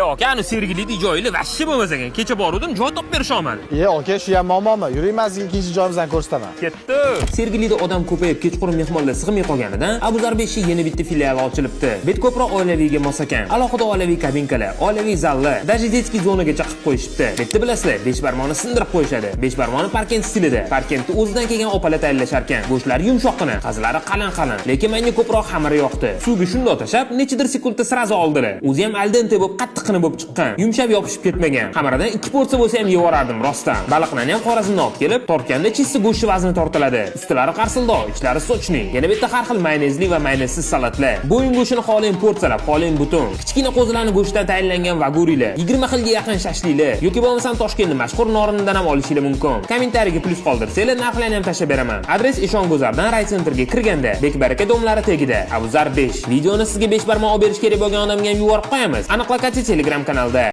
Aka, ani Sergelida joyli vashshi bo'lmasa ekan. Kecha bordim, joy topib berisha olmadi. Aka, shu ham muammomi? Yuring, men sizga ikkinchi joyimizdan ko'rsataman. Ketdi. Sergelida odam ko'payib, kechqurun mehmonlar sig'may qolganidan Abuzar 5 yana bitta filiali ochilibdi. Bet ko'proq oilaviyga mos ekan. Alohida oilaviy kabinkalar, oilaviy zallar, даже детский zonaga qilib qo'yishibdi. Betda bilasizlar, 5 barmog'ini sindirib qo'yishadi. 5 barmog'ini parkent stilida. Parkentni o'zidan kelgan opalar tayyorlashar ekan. Go'shtlari yumshoqqina, qazilari qalin-qalin. Lekin menga ko'proq xamiri yoqdi. Suvga shundoq tashab, nechidir sekundda sirazi oldilar. O'zi ham al dente bo'lib qattiqqina bo'lib chiqqan. Yumshab yopishib ketmagan. Xamiridan 2 porsiya bo'lsa ham yevorardim rostdan. Baliqlarni ham Xorazmdan olib kelib, tortganda chista go'shti vazni tortiladi. Ustilari qarsildoq, ichlari sochni. Yana bitta har xil mayonezli va mayonezsiz salatlar. Bo'yin go'shtini xohlagan porsiyalab, xohlagan butun. Kichkina qo'zilarning go'shtidan tayyorlangan vagurilar. 20 xilga yaqin shashliklar yoki bo'lmasam Toshkentning mashhur norindan ham olishingiz mumkin. Kommentariyaga plus qoldirsanglar, narxlarni ham tashab beraman. Adres Eshonguzardan Raysentrga kirganda, Bekbaraka domlari tagida. Abuzar 5. Videoni sizga 5 barmoq olib berish kerak bo'lgan odamga ham yuborib qo'yamiz. Aniq lokatsiya Telegram kanalda.